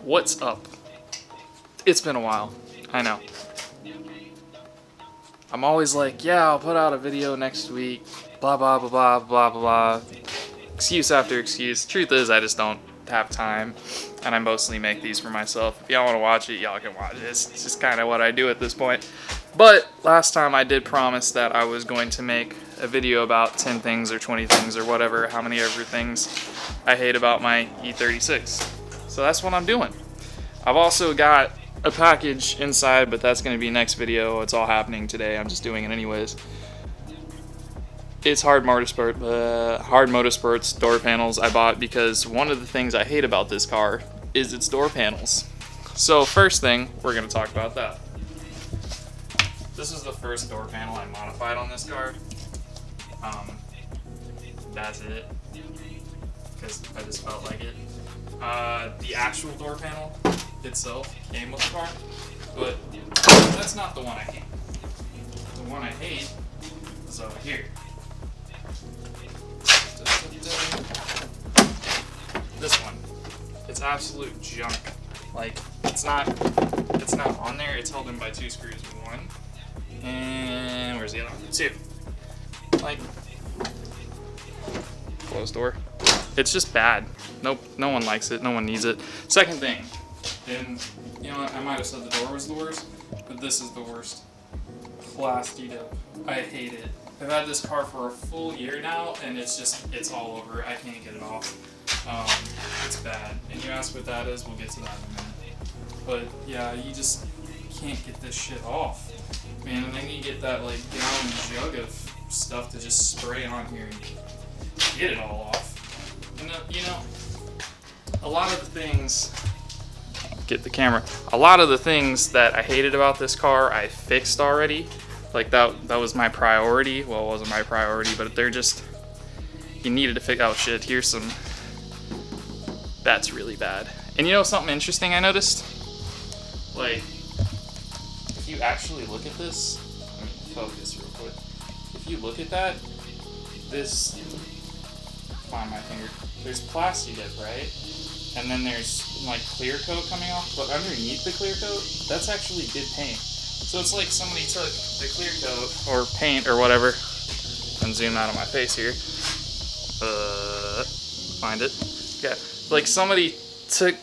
What's up? It's been a while, I know. I'm always like, yeah, I'll put out a video next week, blah blah blah blah blah blah. Excuse after excuse. Truth is, I just don't have time, and I mostly make these for myself. If y'all want to watch it, y'all can watch it. It's just kind of what I do at this point. But last time I did promise that I was going to make a video about 10 things or 20 things or whatever, how many ever things I hate about my E36. So that's what I'm doing. I've also got a package inside, but that's going to be next video. It's all happening today. I'm just doing it anyways. It's Hard Motorsports door panels I bought because one of the things I hate about this car is its door panels. So first thing, we're going to talk about that. This is the first door panel I modified on this car. That's it, because I just felt like it. The actual door panel itself came with the car, but that's not the one I hate. The one I hate is over here. This one. It's absolute junk. Like, it's not on there. It's held in by 2 screws. 1. And where's the other one? 2. Like, closed door. It's just bad. Nope, no one likes it. No one needs it. Second thing, and you know what, I might have said the door was the worst, but this is the worst. Plastied up. I hate it. I've had this car for a full year now, and it's all over. I can't get it off. It's bad. And you ask what that is, we'll get to that in a minute. But yeah, you just can't get this shit off. Man, and then you get that like gallon jug of stuff to just spray on here and get it all off. And you know, a lot of the things, get the camera, a lot of the things that I hated about this car I fixed already. Like that was my priority. Well, it wasn't my priority, but they're just, you needed to fix out shit. Here's some, that's really bad. And you know something interesting I noticed? Like, if you actually look at this, let me focus real quick. If you look at that, this, find my finger, there's plastic dip, right? And then there's like clear coat coming off, but underneath the clear coat, that's actually good paint. So it's like somebody took the clear coat or paint or whatever, and zoom out of my face here. Find it. Yeah, like somebody took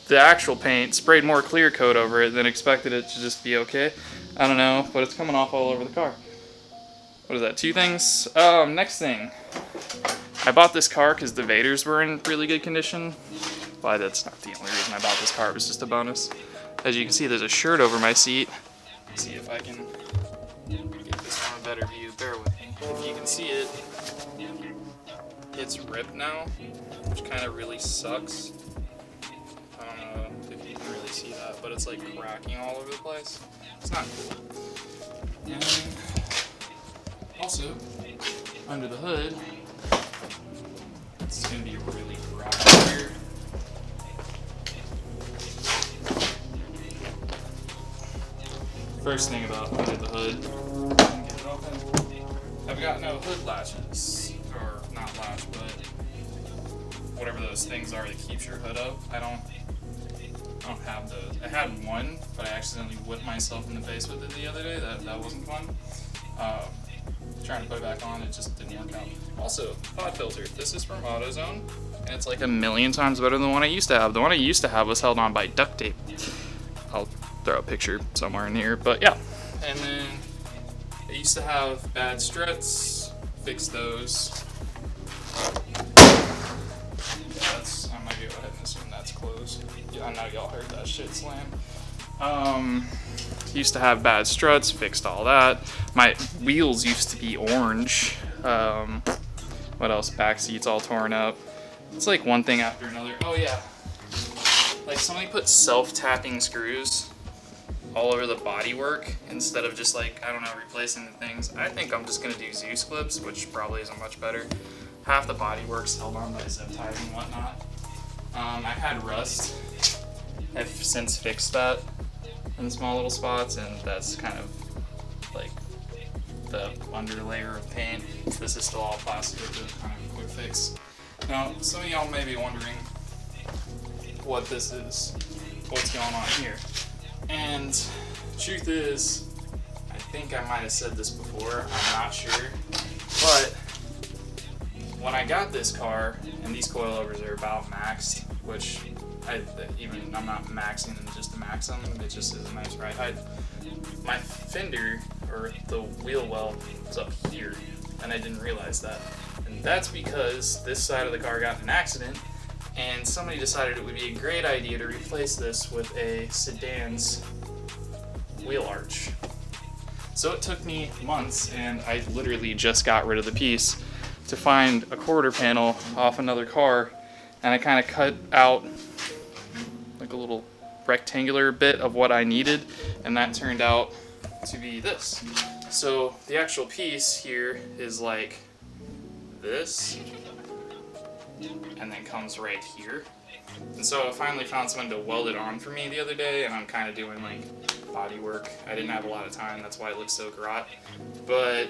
the actual paint, sprayed more clear coat over it, then expected it to just be okay. I don't know, but it's coming off all over the car. What is that? 2 things. Next thing. I bought this car because the Vaders were in really good condition. Well, that's not the only reason I bought this car. It was just a bonus. As you can see, there's a shirt over my seat. Let's see if I can get this on a better view. Bear with me. If you can see it, it's ripped now, which kind of really sucks. I don't know if you can really see that, but it's like cracking all over the place. It's not cool. And also, under the hood, it's going to be really dry here. First thing about under the hood, get it open. I've got no hood latches, or not latch, but whatever those things are that keeps your hood up. I don't have those. I had one, but I accidentally whipped myself in the face with it the other day. That wasn't fun. Trying to put it back on, it just didn't work out. Also, pod filter. This is from AutoZone, and it's like a million times better than the one I used to have. The one I used to have was held on by duct tape. I'll throw a picture somewhere in here, but yeah. And then I used to have bad struts. Fixed those. Yeah, I might go ahead and assume that's closed. Yeah, I know y'all heard that shit slam. Used to have bad struts, fixed all that. My wheels used to be orange. What else? Back seats all torn up. It's like one thing after another. Oh yeah. Like somebody put self-tapping screws all over the bodywork instead of just like, I don't know, replacing the things. I think I'm just gonna do Zeus clips, which probably isn't much better. Half the bodywork's held on by zip ties and whatnot. I had rust. I've since fixed that in small little spots, and that's kind of like the under layer of paint. This is still all plastic, but kind of a quick fix. Now, some of y'all may be wondering what this is. what's going on here. And truth is, I think I might have said this before, I'm not sure, but when I got this car, and these coilovers are about maxed, which I'm not maxing them just to max them, it just is a nice ride height. My fender, or the wheel well, is up here, and I didn't realize that. And that's because this side of the car got in an accident, and somebody decided it would be a great idea to replace this with a sedan's wheel arch. So it took me months, and I literally just got rid of the piece, to find a quarter panel off another car, and I kind of cut out like a little rectangular bit of what I needed, and that turned out to be this. So the actual piece here is like this, and then comes right here. And so I finally found someone to weld it on for me the other day, and I'm kind of doing like body work. I didn't have a lot of time, that's why it looks so grot, but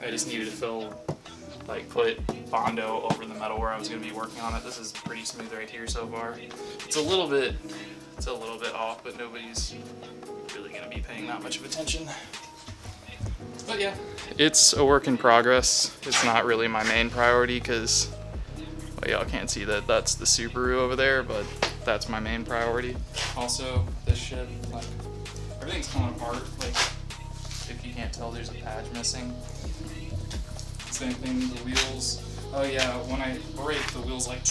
I just needed to put Bondo over the metal where I was going to be working on it. This is pretty smooth right here so far. It's a little bit off, but nobody's really going to be paying that much of attention. But yeah, it's a work in progress. It's not really my main priority because, well, y'all can't see that that's the Subaru over there, but that's my main priority. Also, this shit, like, everything's coming apart. Like, if you can't tell, there's a patch missing. Same thing, the wheels. Oh yeah, when I brake, the wheels like,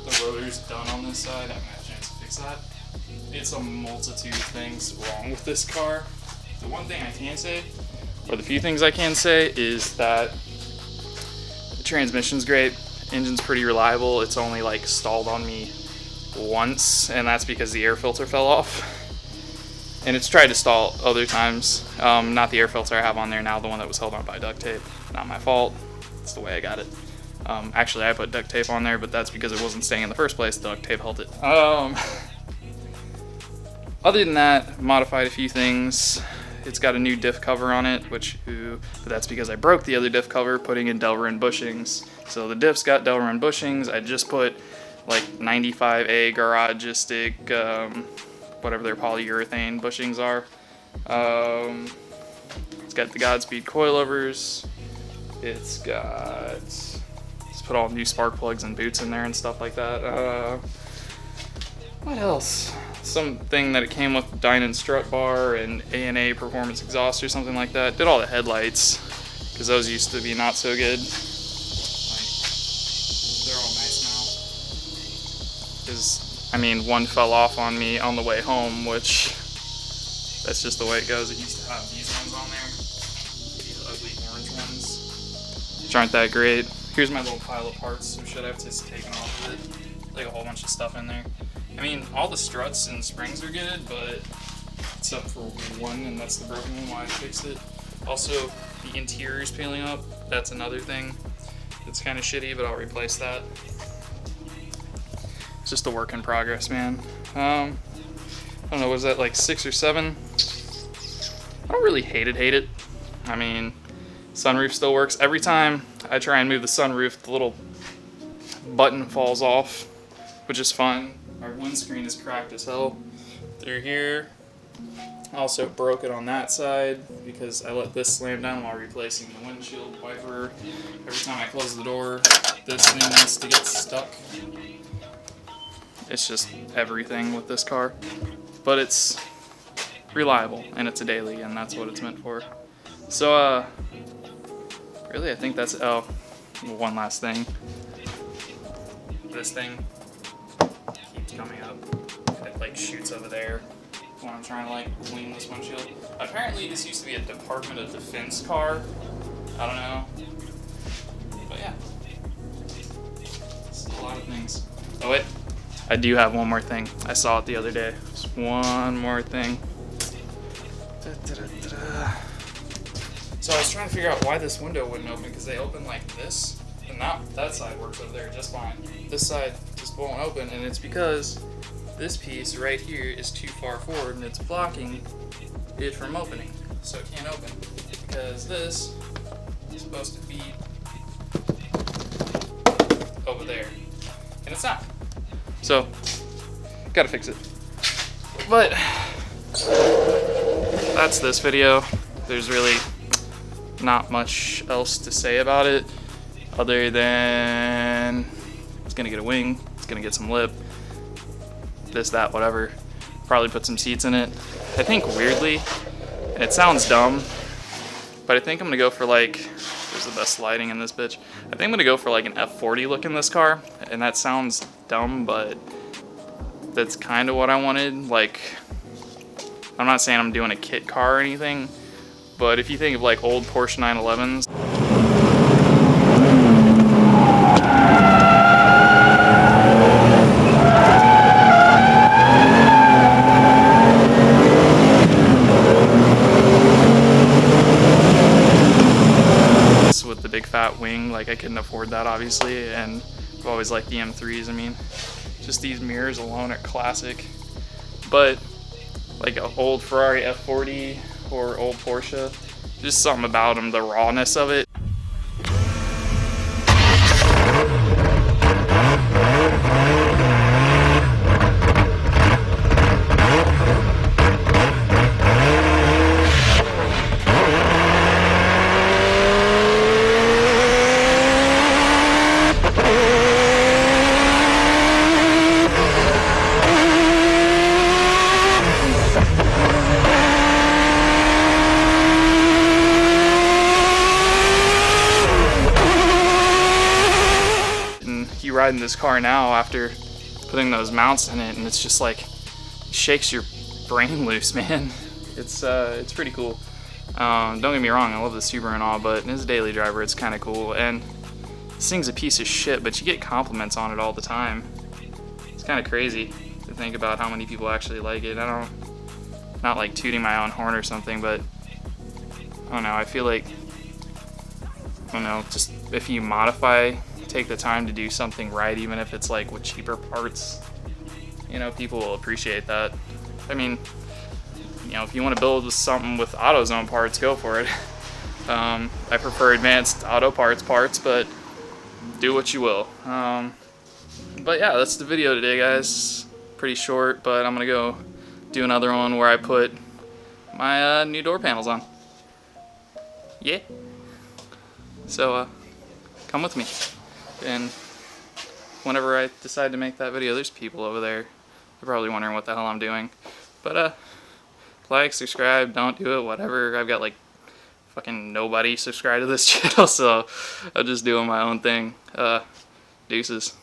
the rotor's done on this side. I haven't had a chance to fix that. It's a multitude of things wrong with this car. The one thing I can say, or the few things I can say, is that the transmission's great, engine's pretty reliable. It's only like stalled on me once, and that's because the air filter fell off. And it's tried to stall other times. Not the air filter I have on there now, the one that was held on by duct tape. Not my fault. It's the way I got it. Actually, I put duct tape on there, but that's because it wasn't staying in the first place. Duct tape held it. Other than that, modified a few things. It's got a new diff cover on it, but that's because I broke the other diff cover putting in Delrin bushings. So the diff's got Delrin bushings. I just put like 95A Garagistic, whatever their polyurethane bushings are. It's got the Godspeed coilovers. It's put all new spark plugs and boots in there and stuff like that. What else? Something that it came with, Dynon strut bar and A&A performance exhaust or something like that. Did all the headlights, because those used to be not so good. They're all nice now. Because, I mean, one fell off on me on the way home, which, that's just the way it goes. It used to have these ones on there. These ugly orange ones. Which aren't that great. Here's my little pile of parts, so shit I have to take off of it. Like a whole bunch of stuff in there. I mean, all the struts and springs are good, but except for one, and that's the broken one, why I fixed it. Also, the interior's peeling up. That's another thing that's kind of shitty, but I'll replace that. It's just a work in progress, man. I don't know, was that like 6 or 7? I don't really hate it. I mean, sunroof still works. Every time I try and move the sunroof, the little button falls off, which is fun. Our windscreen is cracked as hell through here. Also broke it on that side because I let this slam down while replacing the windshield wiper. Every time I close the door, this thing needs to get stuck. It's just everything with this car. But it's reliable, and it's a daily, and that's what it's meant for. So, really, I think that's, one last thing. This thing keeps coming up. It like shoots over there when I'm trying to like clean this windshield. Apparently this used to be a Department of Defense car. I don't know. But yeah. Still a lot of things. Oh wait, I do have one more thing. I saw it the other day. Just one more thing. So I was trying to figure out why this window wouldn't open, because they open like this. And that side works over there just fine. This side just won't open, and it's because this piece right here is too far forward and it's blocking it from opening. So it can't open because this is supposed to be over there. And it's not. So gotta fix it. But that's this video. There's really not much else to say about it other than it's gonna get a wing, it's gonna get some lip, this, that, whatever. Probably put some seats in it. I think weirdly, and it sounds dumb, but I think I'm gonna go for like, there's the best lighting in this bitch. I think I'm gonna go for like an F40 look in this car, and that sounds dumb, but that's kind of what I wanted. Like, I'm not saying I'm doing a kit car or anything, but if you think of like old Porsche 911s, with the big fat wing, like I couldn't afford that obviously, and I've always liked the M3s. I mean, just these mirrors alone are classic. But like an old Ferrari F40 or old Porsche, just something about them, the rawness of it. You ride in this car now after putting those mounts in it, and it's just like shakes your brain loose, man. It's pretty cool. Don't get me wrong, I love the Subaru and all, but as a daily driver, it's kind of cool. And this thing's a piece of shit, but you get compliments on it all the time. It's kind of crazy to think about how many people actually like it. Not like tooting my own horn or something, but I don't know. I feel like, I don't know, just if you modify, take the time to do something right, even if it's like with cheaper parts, you know, people will appreciate that. I mean, you know, if you want to build something with AutoZone parts, go for it. I prefer advanced auto parts, but do what you will. But yeah, that's the video today, guys. Pretty short, but I'm gonna go do another one where I put my new door panels on. Yeah. So come with me. And whenever I decide to make that video, there's people over there. They're probably wondering what the hell I'm doing. But like, subscribe, don't do it, whatever. I've got like fucking nobody subscribed to this channel, so I'm just doing my own thing. Deuces.